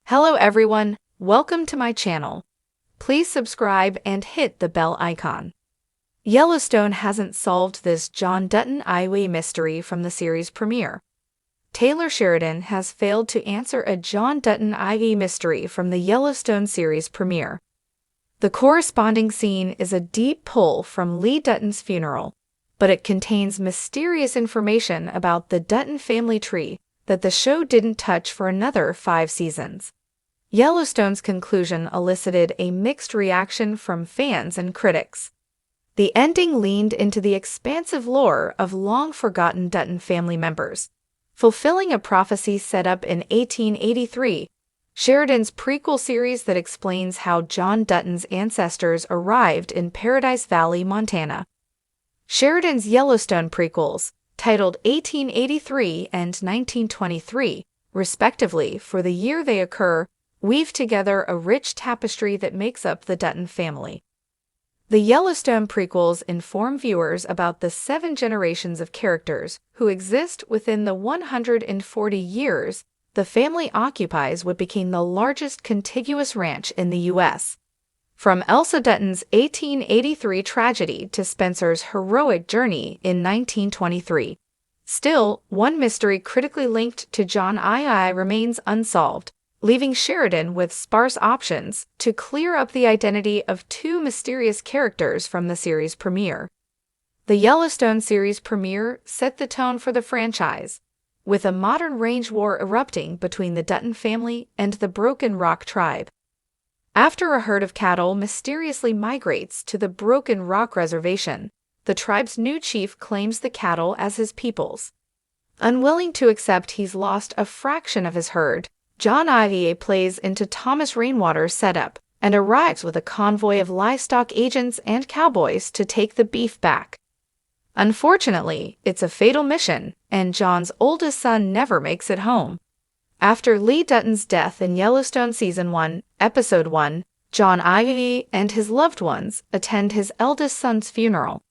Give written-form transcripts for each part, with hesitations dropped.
Hello everyone, welcome to my channel. Please subscribe and hit the bell icon. Yellowstone hasn't solved this John Dutton highway mystery from the series premiere. Taylor Sheridan has failed to answer a John Dutton highway mystery from the Yellowstone series premiere. The corresponding scene is a deep pull from Lee Dutton's funeral, but it contains mysterious information about the Dutton family tree that the show didn't touch for another 5 seasons. Yellowstone's conclusion elicited a mixed reaction from fans and critics. The ending leaned into the expansive lore of long-forgotten Dutton family members, fulfilling a prophecy set up in 1883, Sheridan's prequel series that explains how John Dutton's ancestors arrived in Paradise Valley, Montana. Sheridan's Yellowstone prequels, titled 1883 and 1923, respectively for the year they occur, weave together a rich tapestry that makes up the Dutton family. The Yellowstone prequels inform viewers about the 7 generations of characters who exist within the 140 years the family occupies what became the largest contiguous ranch in the U.S. From Elsa Dutton's 1883 tragedy to Spencer's heroic journey in 1923. Still, one mystery critically linked to John II remains unsolved, leaving Sheridan with sparse options to clear up the identity of 2 mysterious characters from the series premiere. The Yellowstone series premiere set the tone for the franchise, with a modern range war erupting between the Dutton family and the Broken Rock tribe. After a herd of cattle mysteriously migrates to the Broken Rock Reservation, the tribe's new chief claims the cattle as his people's. Unwilling to accept he's lost a fraction of his herd, John Ivier plays into Thomas Rainwater's setup and arrives with a convoy of livestock agents and cowboys to take the beef back. Unfortunately, it's a fatal mission, and John's oldest son never makes it home. After Lee Dutton's death in Yellowstone Season 1, Episode 1, John Ivier and his loved ones attend his eldest son's funeral.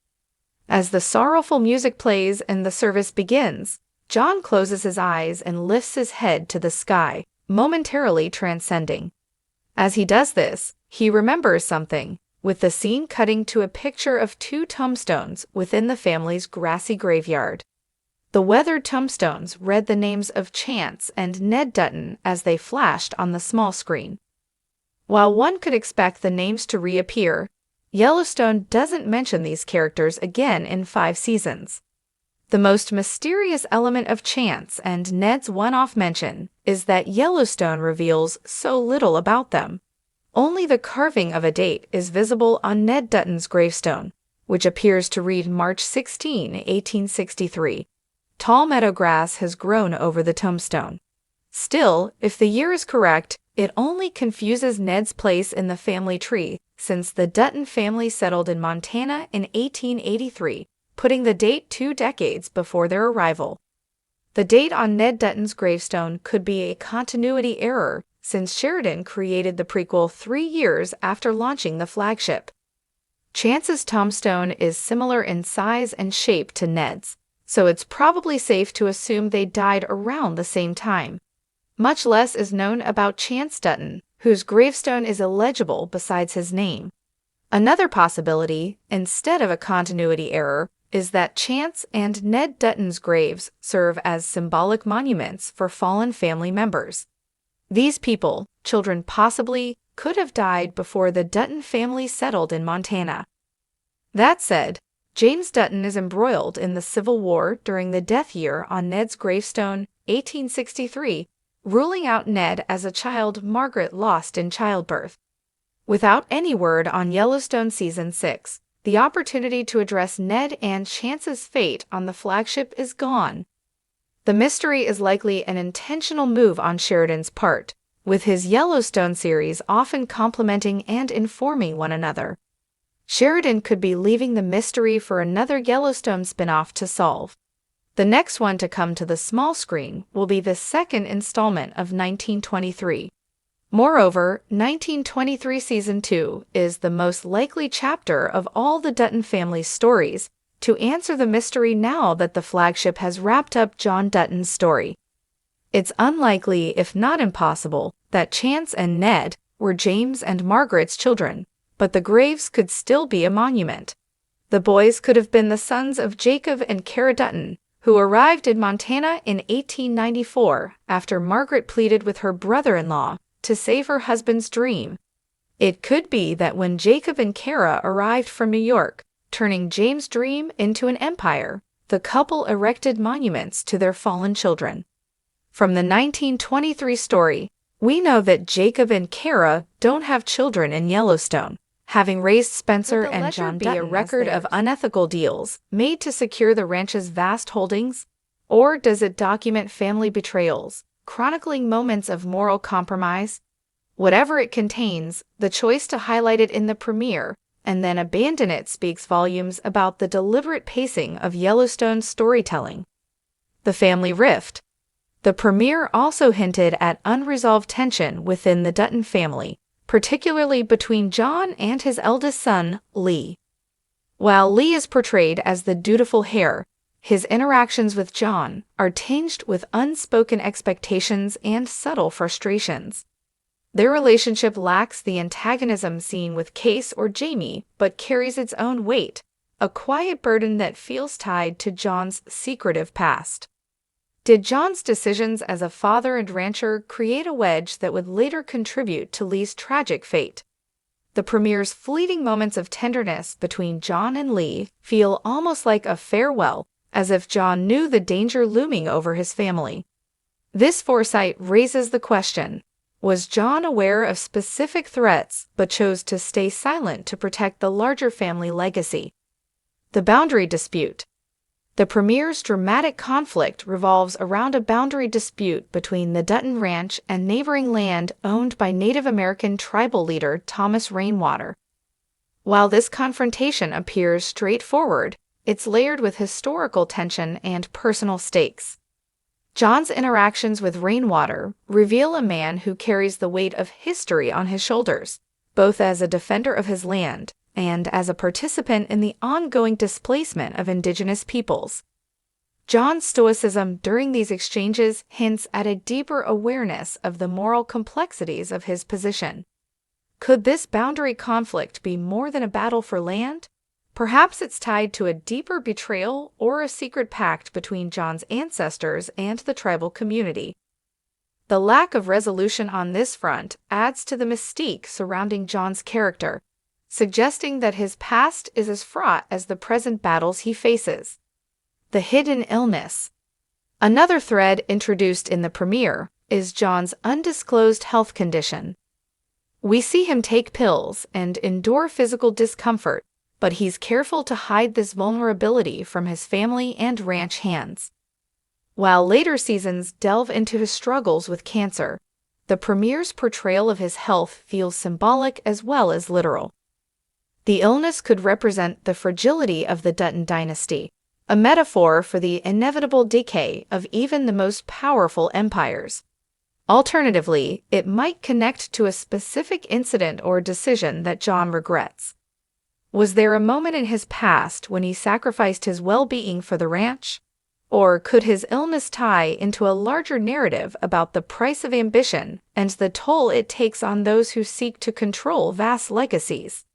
As the sorrowful music plays and the service begins, John closes his eyes and lifts his head to the sky, momentarily transcending. As he does this, he remembers something, with the scene cutting to a picture of 2 tombstones within the family's grassy graveyard. The weathered tombstones read the names of Chance and Ned Dutton as they flashed on the small screen. While one could expect the names to reappear, Yellowstone doesn't mention these characters again in 5 seasons. The most mysterious element of Chance and Ned's one-off mention is that Yellowstone reveals so little about them. Only the carving of a date is visible on Ned Dutton's gravestone, which appears to read March 16, 1863. Tall meadow grass has grown over the tombstone. Still, if the year is correct, it only confuses Ned's place in the family tree, since the Dutton family settled in Montana in 1883. Putting the date 2 decades before their arrival. The date on Ned Dutton's gravestone could be a continuity error, since Sheridan created the prequel 3 years after launching the flagship. Chance's tombstone is similar in size and shape to Ned's, so it's probably safe to assume they died around the same time. Much less is known about Chance Dutton, whose gravestone is illegible besides his name. Another possibility, instead of a continuity error, is that Chance and Ned Dutton's graves serve as symbolic monuments for fallen family members. These people, children possibly, could have died before the Dutton family settled in Montana. That said, James Dutton is embroiled in the Civil War during the death year on Ned's gravestone, 1863, ruling out Ned as a child Margaret lost in childbirth. Without any word on Yellowstone Season 6, the opportunity to address Ned and Chance's fate on the flagship is gone. The mystery is likely an intentional move on Sheridan's part, with his Yellowstone series often complementing and informing one another. Sheridan could be leaving the mystery for another Yellowstone spin-off to solve. The next one to come to the small screen will be the 2nd installment of 1923. Moreover, 1923 Season 2 is the most likely chapter of all the Dutton family's stories to answer the mystery now that the flagship has wrapped up John Dutton's story. It's unlikely, if not impossible, that Chance and Ned were James and Margaret's children, but the graves could still be a monument. The boys could have been the sons of Jacob and Kara Dutton, who arrived in Montana in 1894 after Margaret pleaded with her brother-in-law to save her husband's dream. It could be that when Jacob and Kara arrived from New York, turning James' dream into an empire, the couple erected monuments to their fallen children. From the 1923 story, we know that Jacob and Kara don't have children in Yellowstone, having raised Spencer and John Dutton. Be a record of unethical deals made to secure the ranch's vast holdings? Or does it document family betrayals, chronicling moments of moral compromise? Whatever it contains, the choice to highlight it in the premiere and then abandon it speaks volumes about the deliberate pacing of Yellowstone's storytelling. The family rift. The premiere also hinted at unresolved tension within the Dutton family, particularly between John and his eldest son, Lee. While Lee is portrayed as the dutiful heir, his interactions with John are tinged with unspoken expectations and subtle frustrations. Their relationship lacks the antagonism seen with Case or Jamie, but carries its own weight, a quiet burden that feels tied to John's secretive past. Did John's decisions as a father and rancher create a wedge that would later contribute to Lee's tragic fate? The premiere's fleeting moments of tenderness between John and Lee feel almost like a farewell, as if John knew the danger looming over his family. This foresight raises the question: was John aware of specific threats but chose to stay silent to protect the larger family legacy? The boundary dispute. The premiere's dramatic conflict revolves around a boundary dispute between the Dutton Ranch and neighboring land owned by Native American tribal leader Thomas Rainwater. While this confrontation appears straightforward, it's layered with historical tension and personal stakes. John's interactions with Rainwater reveal a man who carries the weight of history on his shoulders, both as a defender of his land and as a participant in the ongoing displacement of indigenous peoples. John's stoicism during these exchanges hints at a deeper awareness of the moral complexities of his position. Could this boundary conflict be more than a battle for land? Perhaps it's tied to a deeper betrayal or a secret pact between John's ancestors and the tribal community. The lack of resolution on this front adds to the mystique surrounding John's character, suggesting that his past is as fraught as the present battles he faces. The hidden illness. Another thread introduced in the premiere is John's undisclosed health condition. We see him take pills and endure physical discomfort, but he's careful to hide this vulnerability from his family and ranch hands. While later seasons delve into his struggles with cancer, the premiere's portrayal of his health feels symbolic as well as literal. The illness could represent the fragility of the Dutton dynasty, a metaphor for the inevitable decay of even the most powerful empires. Alternatively, it might connect to a specific incident or decision that John regrets. Was there a moment in his past when he sacrificed his well-being for the ranch? Or could his illness tie into a larger narrative about the price of ambition and the toll it takes on those who seek to control vast legacies?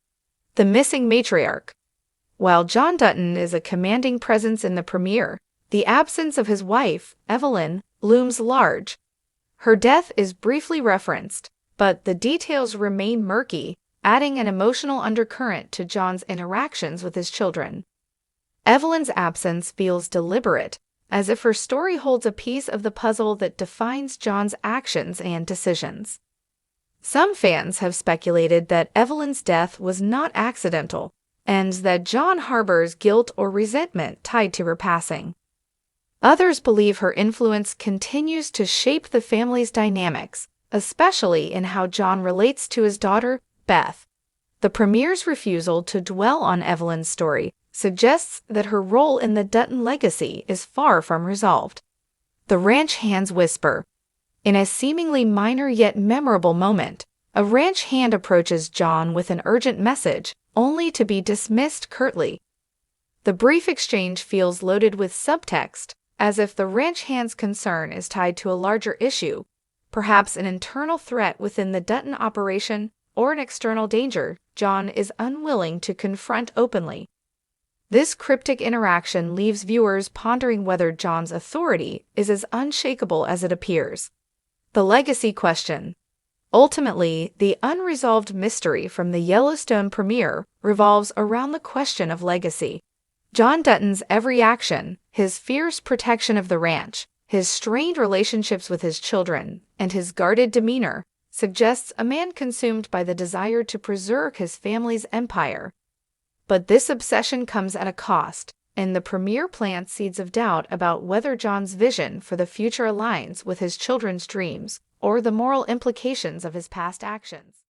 The missing matriarch. While John Dutton is a commanding presence in the premiere, the absence of his wife, Evelyn, looms large. Her death is briefly referenced, but the details remain murky, adding an emotional undercurrent to John's interactions with his children. Evelyn's absence feels deliberate, as if her story holds a piece of the puzzle that defines John's actions and decisions. Some fans have speculated that Evelyn's death was not accidental, and that John harbors guilt or resentment tied to her passing. Others believe her influence continues to shape the family's dynamics, especially in how John relates to his daughter, Beth. The premiere's refusal to dwell on Evelyn's story suggests that her role in the Dutton legacy is far from resolved. The ranch hand's whisper. In a seemingly minor yet memorable moment, a ranch hand approaches John with an urgent message, only to be dismissed curtly. The brief exchange feels loaded with subtext, as if the ranch hand's concern is tied to a larger issue, perhaps an internal threat within the Dutton operation or an external danger John is unwilling to confront openly. This cryptic interaction leaves viewers pondering whether John's authority is as unshakable as it appears. The legacy question. Ultimately, the unresolved mystery from the Yellowstone premiere revolves around the question of legacy. John Dutton's every action, his fierce protection of the ranch, his strained relationships with his children, and his guarded demeanor, suggests a man consumed by the desire to preserve his family's empire. But this obsession comes at a cost, and the premiere plants seeds of doubt about whether John's vision for the future aligns with his children's dreams or the moral implications of his past actions.